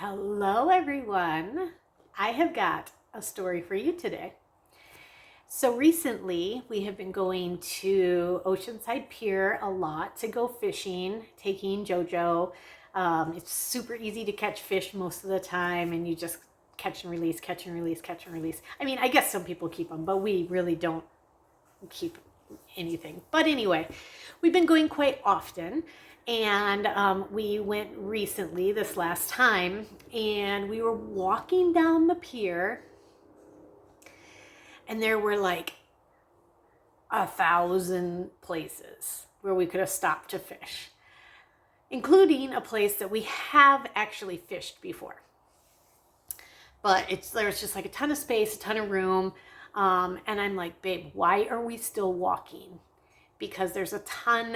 Hello, everyone. I have got a story for you today. So recently, we have been going to Oceanside Pier a lot to go fishing, taking JoJo. It's super easy to catch fish most of the time, and you just catch and release, catch and release, catch and release. I mean, I guess some people keep them, but we really don't keep anything. But anyway, we've been going quite often. And we went recently this last time, and we were walking down the pier, and there were like 1,000 places where we could have stopped to fish, including a place that we have actually fished before. But there's just like a ton of space, a ton of room. And I'm like, babe, why are we still walking? Because there's a ton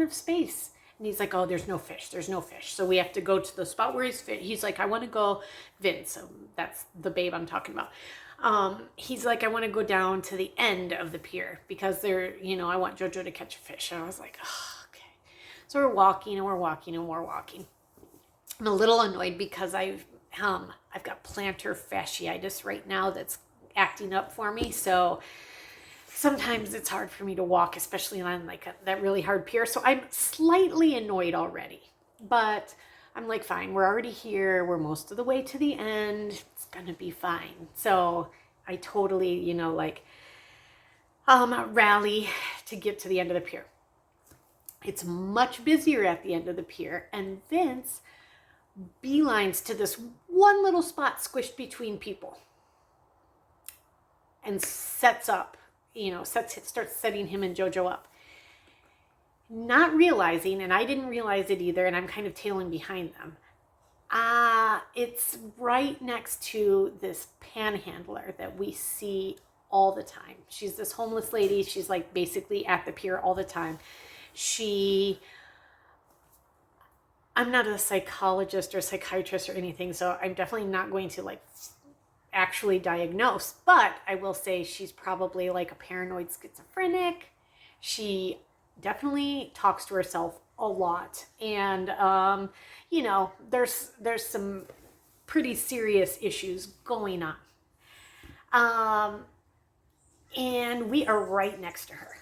of space. And he's like, oh, there's no fish. So we have to go to the spot where he's like, I want to go, Vince. That's the babe I'm talking about. He's like, I want to go down to the end of the pier because I want JoJo to catch a fish. And I was like, oh, okay. So we're walking and we're walking and we're walking. I'm a little annoyed because I've got plantar fasciitis right now that's acting up for me. So sometimes it's hard for me to walk, especially on that really hard pier. So I'm slightly annoyed already, but I'm like, fine, we're already here. We're most of the way to the end. It's going to be fine. So I totally, rally to get to the end of the pier. It's much busier at the end of the pier. And Vince beelines to this one little spot squished between people and starts setting him and JoJo up. Not realizing, and I didn't realize it either, and I'm kind of tailing behind them. It's right next to this panhandler that we see all the time. She's this homeless lady. She's like basically at the pier all the time. I'm not a psychologist or psychiatrist or anything, so I'm definitely not going to actually diagnosed, but I will say she's probably like a paranoid schizophrenic. She definitely talks to herself a lot, and there's some pretty serious issues going on, and we are right next to her.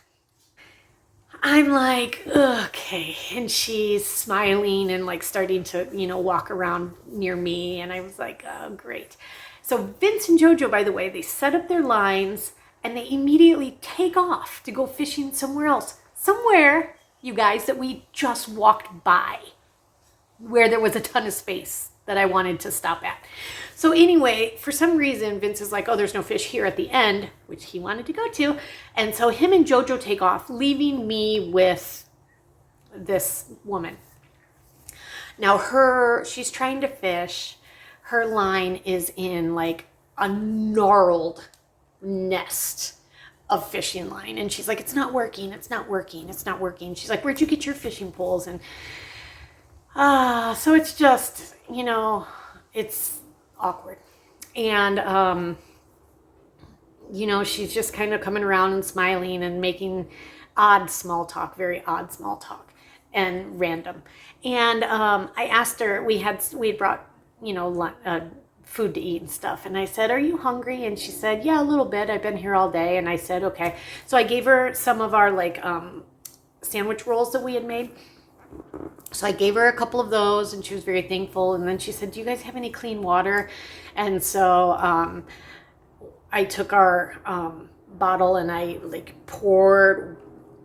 I'm like, okay. And she's smiling and starting to, walk around near me. And I was like, oh, great. So Vince and JoJo, by the way, they set up their lines and they immediately take off to go fishing somewhere else. Somewhere, you guys, that we just walked by where there was a ton of space that I wanted to stop at. So anyway, for some reason, Vince is like, oh, there's no fish here at the end, which he wanted to go to. And so him and JoJo take off, leaving me with this woman. Now she's trying to fish. Her line is in a gnarled nest of fishing line. And she's like, it's not working. She's like, where'd you get your fishing poles? And so it's just, it's awkward. And, she's just kind of coming around and smiling and making very odd small talk and random. And I asked her, we had brought, food to eat and stuff. And I said, are you hungry? And she said, yeah, a little bit. I've been here all day. And I said, okay. So I gave her some of our sandwich rolls that we had made. So I gave her a couple of those and she was very thankful. And then she said, do you guys have any clean water? And so I took our bottle and I poured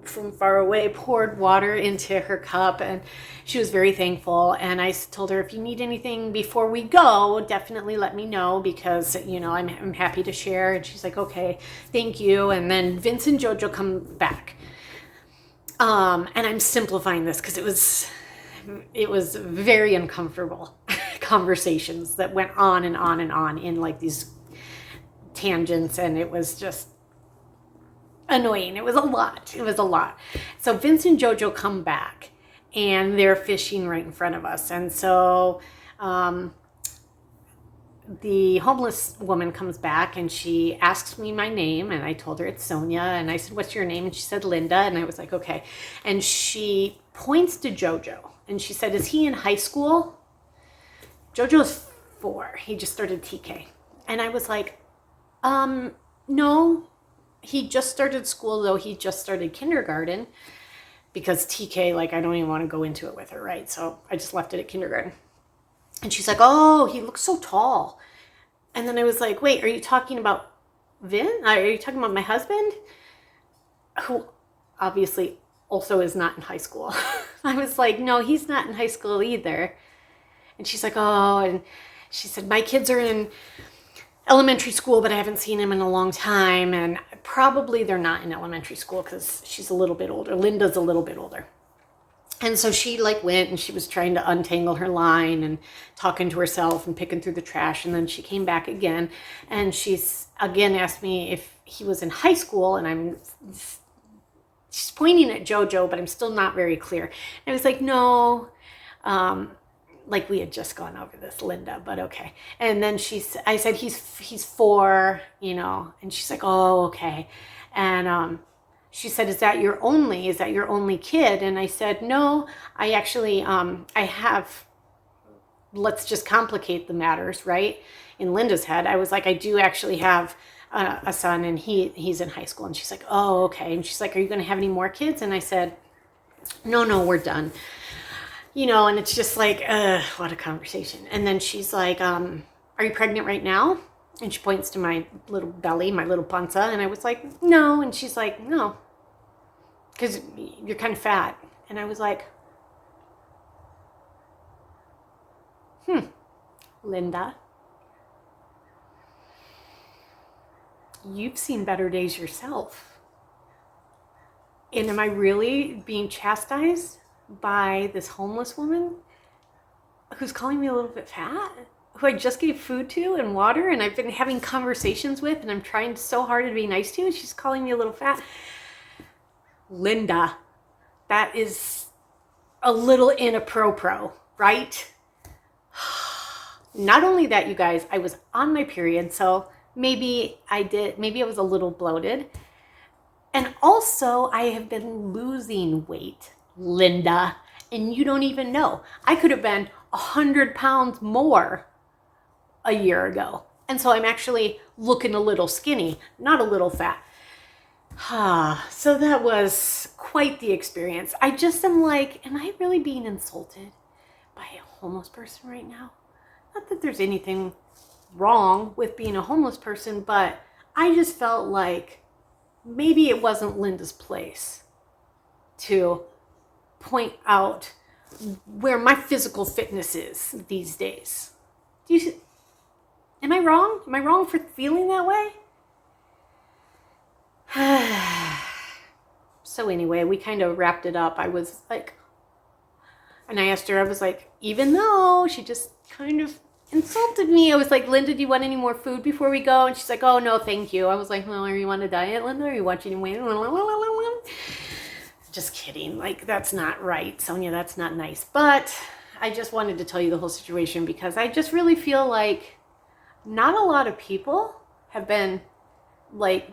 from far away, poured water into her cup, and she was very thankful. And I told her, if you need anything before we go, definitely let me know because, I'm happy to share. And she's like, okay, thank you. And then Vince and JoJo come back. And I'm simplifying this because it was very uncomfortable conversations that went on and on and on in these tangents, and it was just annoying. It was a lot. So Vince and JoJo come back and they're fishing right in front of us. And so the homeless woman comes back and she asks me my name, and I told her it's Sonia, and I said, what's your name? And she said Linda, and I was like, okay. And she points to JoJo and she said, is he in high school? JoJo's 4. He just started TK. And I was like, no, he just started school though. He just started kindergarten because TK, like, I don't even want to go into it with her, right? So I just left it at kindergarten. And she's like, oh, he looks so tall. And then I was like, wait, are you talking about Vin? Are you talking about my husband? Who obviously also is not in high school. I was like, no, he's not in high school either. And she's like, oh, and she said, my kids are in elementary school, but I haven't seen him in a long time. And probably they're not in elementary school because she's a little bit older. Linda's a little bit older. And so she like went and she was trying to untangle her line and talking to herself and picking through the trash. And then she came back again and she's again asked me if he was in high school. And she's pointing at JoJo, but I'm still not very clear. And I was like, no, like we had just gone over this, Linda, but okay. And then I said, he's 4, you know, and she's like, oh, okay. And, she said, is that your only kid? And I said, no, I actually, I have, let's just complicate the matters, right? In Linda's head, I was like, I do actually have a son and he's in high school. And she's like, oh, okay. And she's like, are you going to have any more kids? And I said, no, we're done. You know, and it's just like, what a conversation. And then she's like, are you pregnant right now? And she points to my little belly, my little panza. And I was like, no. And she's like, no, because you're kind of fat. And I was like, Linda, you've seen better days yourself. And am I really being chastised by this homeless woman who's calling me a little bit fat? Who I just gave food to and water and I've been having conversations with and I'm trying so hard to be nice to, and she's calling me a little fat. Linda, that is a little inappropriate, right? Not only that, you guys, I was on my period, so maybe I was a little bloated. And also I have been losing weight, Linda, and you don't even know. I could have been 100 pounds more a year ago. And so I'm actually looking a little skinny, not a little fat. So that was quite the experience. I just am like, am I really being insulted by a homeless person right now? Not that there's anything wrong with being a homeless person, but I just felt like maybe it wasn't Linda's place to point out where my physical fitness is these days. Am I wrong? Am I wrong for feeling that way? So anyway, we kind of wrapped it up. I was like, and I asked her, I was like, even though she just kind of insulted me, I was like, Linda, do you want any more food before we go? And she's like, oh, no, thank you. I was like, well, are you on a diet, Linda? Are you watching weight? Just kidding. Like, that's not right, Sonia. That's not nice. But I just wanted to tell you the whole situation because I just really feel like not a lot of people have been like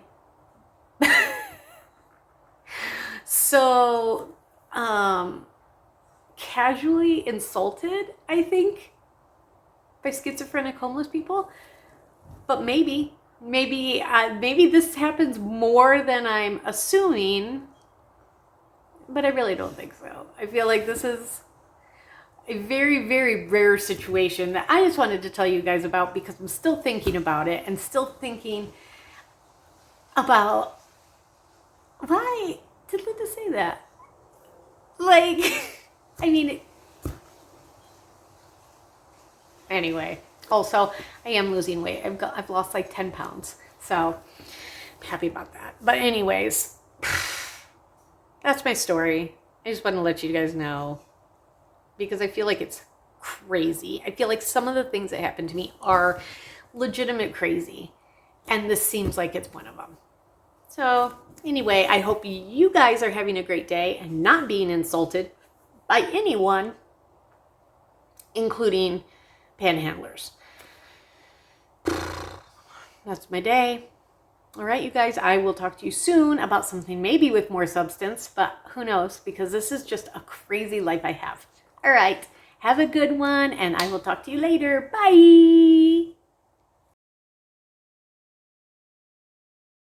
so casually insulted, I think, by schizophrenic homeless people. But maybe this happens more than I'm assuming, but I really don't think so. I feel like this is a very, very rare situation that I just wanted to tell you guys about because I'm still thinking about it and still thinking about why did Linda say that? Like, I mean, anyway. Also, I am losing weight. I've lost like 10 pounds, so I'm happy about that. But anyways, that's my story. I just want to let you guys know because I feel like it's crazy. I feel like some of the things that happened to me are legitimate crazy, and this seems like it's one of them. So anyway, I hope you guys are having a great day and not being insulted by anyone, including panhandlers. That's my day. All right, you guys, I will talk to you soon about something maybe with more substance, but who knows, because this is just a crazy life I have. All right, Have a good one, and I will talk to you later. Bye.